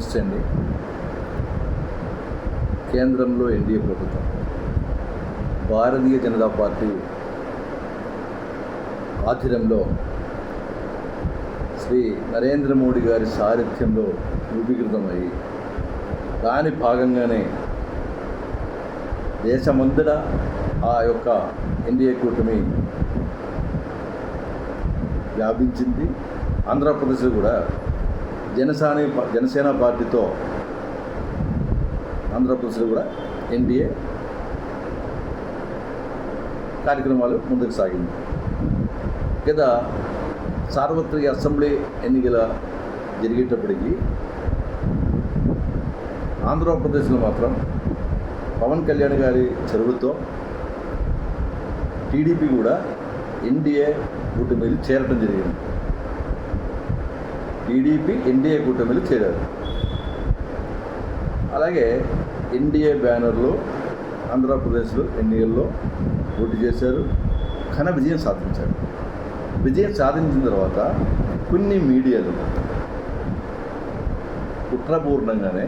నమస్తే అండి. కేంద్రంలో ఎన్డీఏ ప్రభుత్వం, భారతీయ జనతా పార్టీ ఆధ్వర్యంలో శ్రీ నరేంద్ర మోడీ గారి సారథ్యంలో రూపీకృతమై దాని భాగంగానే దేశమంతటా ఆ యొక్క ఎన్డీఏ కూటమి వ్యాపించింది. ఆంధ్రప్రదేశ్లో కూడా జనసేన పార్టీతో ఆంధ్రప్రదేశ్లో కూడా ఎన్డీఏ కార్యక్రమాలు ముందుకు సాగింది. గత సార్వత్రిక అసెంబ్లీ ఎన్నికల జరిగేటప్పటికీ ఆంధ్రప్రదేశ్లో మాత్రం పవన్ కళ్యాణ్ గారి చొరవతో టీడీపీ కూడా ఎన్డీఏ కూటమిలు చేరటం జరిగింది. టీడీపీ ఎన్డీఏ కూటమిలు చేరారు. అలాగే ఎన్డీఏ బ్యానర్లో ఆంధ్రప్రదేశ్లో ఎన్నికల్లో పోటీ చేశారు, ఘన విజయం సాధించారు. విజయం సాధించిన తర్వాత కొన్ని మీడియాలు కుట్రపూర్ణంగానే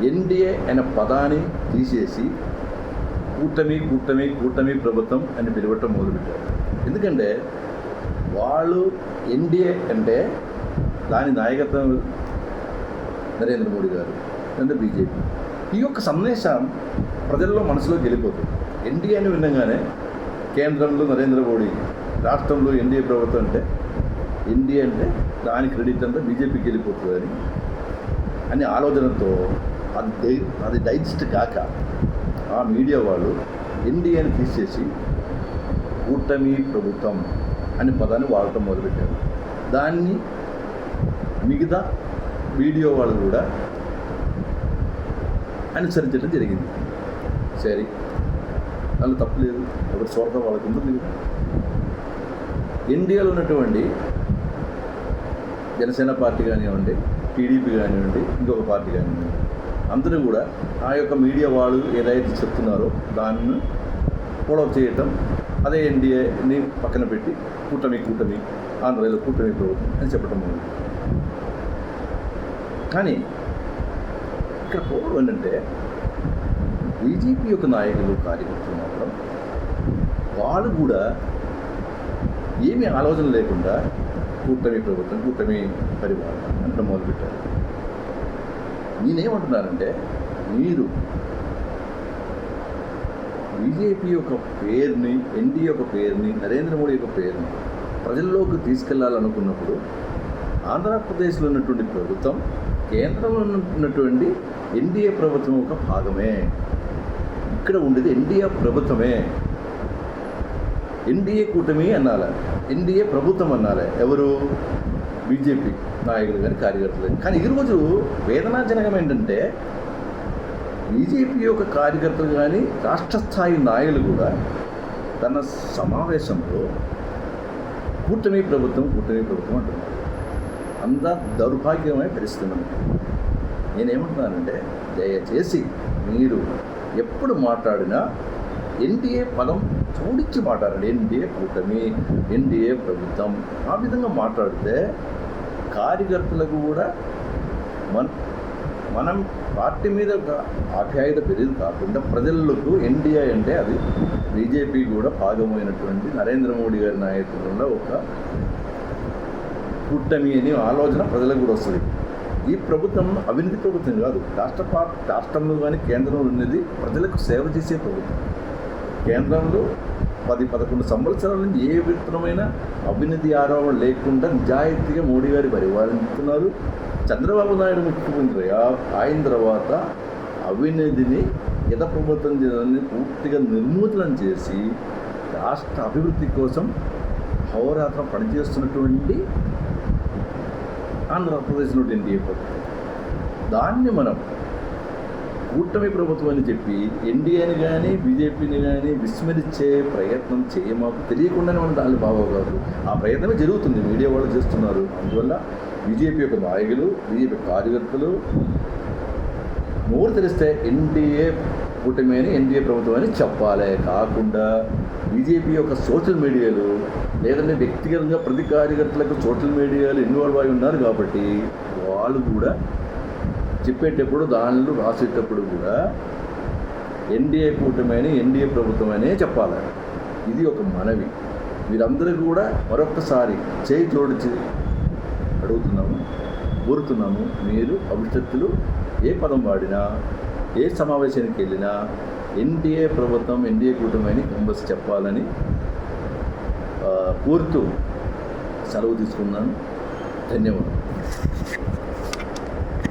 ఎన్డీఏ అనే పదాన్ని తీసేసి కూటమి ప్రభుత్వం అని పిలవటం మొదలుపెట్టారు. ఎందుకంటే వాళ్ళు ఎన్డీఏ అంటే దాని నాయకత్వం నరేంద్ర మోడీ గారు అంటే బీజేపీ. ఈ యొక్క సందేశం ప్రజల్లో మనసులో గెలిపోతుంది. ఎన్డీఏ అని వినగానే కేంద్రంలో నరేంద్ర మోడీ, రాష్ట్రంలో ఎన్డీఏ ప్రభుత్వం అంటే ఎన్డీఏ అంటే దాని క్రెడిట్ అంతా బీజేపీకి వెళ్ళిపోతుందని అనే ఆలోచనతో అది డైజెస్ట్ కాక ఆ మీడియా వాళ్ళు ఎన్డీఏని తీసేసి కూటమి ప్రభుత్వం అనే పదాన్ని వాడటం మొదలుపెట్టారు. దాన్ని మిగతా వీడియో వాళ్ళు కూడా అనుసరించడం జరిగింది. సరే, వాళ్ళు తప్పులేదు, ఎవరి స్వార్థం వాళ్ళకు ఉంటుంది. ఎన్డీఏలో ఉన్నటువంటి జనసేన పార్టీ కానివ్వండి, టీడీపీ కానివ్వండి, ఇంకొక పార్టీ కానివ్వండి, అందరూ కూడా ఆ యొక్క మీడియా వాళ్ళు ఏదైతే చెప్తున్నారో దాన్ని ఫాలో చేయటం, అదే ఎన్డీఏని పక్కన పెట్టి కూటమి ఆంధ్రలో కూటమి ప్రభుత్వం అని చెప్పడం మొదలు. కానీ ఇక్కడ పోవడం ఏంటంటే బీజేపీ యొక్క నాయకులు, కార్యకర్తలు మాత్రం వాళ్ళు కూడా ఏమీ ఆలోచన లేకుండా కూటమి ప్రభుత్వం, కూటమి పరివారం అంటే మొదలుపెట్టారు. నేనేమంటున్నానంటే, మీరు బీజేపీ యొక్క పేరుని, ఎన్డీఏ యొక్క పేరుని, నరేంద్ర మోడీ యొక్క పేరుని ప్రజల్లోకి తీసుకెళ్లాలనుకున్నప్పుడు ఆంధ్రప్రదేశ్లో ఉన్నటువంటి ప్రభుత్వం కేంద్రంలో ఉన్నటువంటి ఎన్డీఏ ప్రభుత్వం ఒక భాగమే. ఇక్కడ ఉండేది ఎన్డీఏ ప్రభుత్వమే. ఎన్డీఏ కూటమి అనాలి, ఎన్డీఏ ప్రభుత్వం అనాలి. ఎవరు? బీజేపీ నాయకులు కానీ కార్యకర్తలు కానీ. కానీ ఈరోజు వేదనాజనకం ఏంటంటే బీజేపీ యొక్క కార్యకర్తలు కానీ రాష్ట్ర స్థాయి నాయకులు కూడా తన సమావేశంలో కూటమి ప్రభుత్వం అంటున్నారు. అంత దౌర్భాగ్యమైన పరిస్థితి మనకి. నేనేమంటున్నానంటే, దయచేసి మీరు ఎప్పుడు మాట్లాడినా ఎన్డీఏ పదం చూడించి మాట్లాడండి. ఎన్డీఏ కూటమి, ఎన్డీఏ ప్రభుత్వం ఆ విధంగా మాట్లాడితే కార్యకర్తలకు కూడా మనం పార్టీ మీద ఆప్యాయత పెరిగి కాకుండా ప్రజలకు ఎన్డీఏ అంటే అది బీజేపీ కూడా భాగమైనటువంటి నరేంద్ర మోడీ గారి నాయకత్వంలో ఒక కూటమి అని ఆలోచన ప్రజలకు కూడా వస్తుంది. ఈ ప్రభుత్వం అవినీతి ప్రభుత్వం కాదు. రాష్ట్రంలో కానీ కేంద్రంలో ఉన్నది ప్రజలకు సేవ చేసే ప్రభుత్వం. కేంద్రంలో 10-11 సంవత్సరాల నుంచి ఏ విధమైన అవినీతి ఆరోపణ లేకుండా నిజాయితీగా మోడీ గారి పరిపాలిస్తున్నారు. చంద్రబాబు నాయుడు ముఖ్యమంత్రి అయిన తర్వాత అవినీతిని ప్రభుత్వం పూర్తిగా నిర్మూలన చేసి రాష్ట్ర అభివృద్ధి కోసం హోరాత్రం పనిచేస్తున్నటువంటి ఆంధ్రప్రదేశ్లో ఎన్డీఏ ప్రభుత్వం. దాన్ని మనం కూటమి ప్రభుత్వం అని చెప్పి ఎన్డీఏని కానీ బీజేపీని కానీ విస్మరించే ప్రయత్నం చేయమాకు. తెలియకుండానే మనం దాన్ని బాగోగారు. ఆ ప్రయత్నమే జరుగుతుంది, మీడియా వాళ్ళు చేస్తున్నారు. అందువల్ల బీజేపీ యొక్క నాయకులు, బీజేపీ కార్యకర్తలు నోరు తెలిస్తే ఎన్డీఏ కూటమి అని, ఎన్డీఏ ప్రభుత్వం అని చెప్పాలి. కాకుండా బీజేపీ యొక్క సోషల్ మీడియాలు లేదంటే వ్యక్తిగతంగా ప్రతి కార్యకర్తలకు సోషల్ మీడియాలు ఇన్వాల్వ్ అయి ఉన్నారు కాబట్టి వాళ్ళు కూడా చెప్పేటప్పుడు దానిలో రాసేటప్పుడు కూడా ఎన్డీఏ కూటమి అని ఎన్డీఏ ప్రభుత్వం అనే చెప్పాలి. ఇది ఒక మనవి. మీరందరూ కూడా మరొక్కసారి చేయి జోడించి అడుగుతున్నాము, కోరుతున్నాము. మీరు భవిష్యత్తులో ఏ పదం వాడినా, ఏ సమావేశానికి వెళ్ళినా ఎన్డీఏ ప్రభుత్వం ఎన్డీఏ కూటమి అని కంపల్సరీ చెప్పాలని కోరుతూ సెలవు తీసుకున్నాను. ధన్యవాదాలు.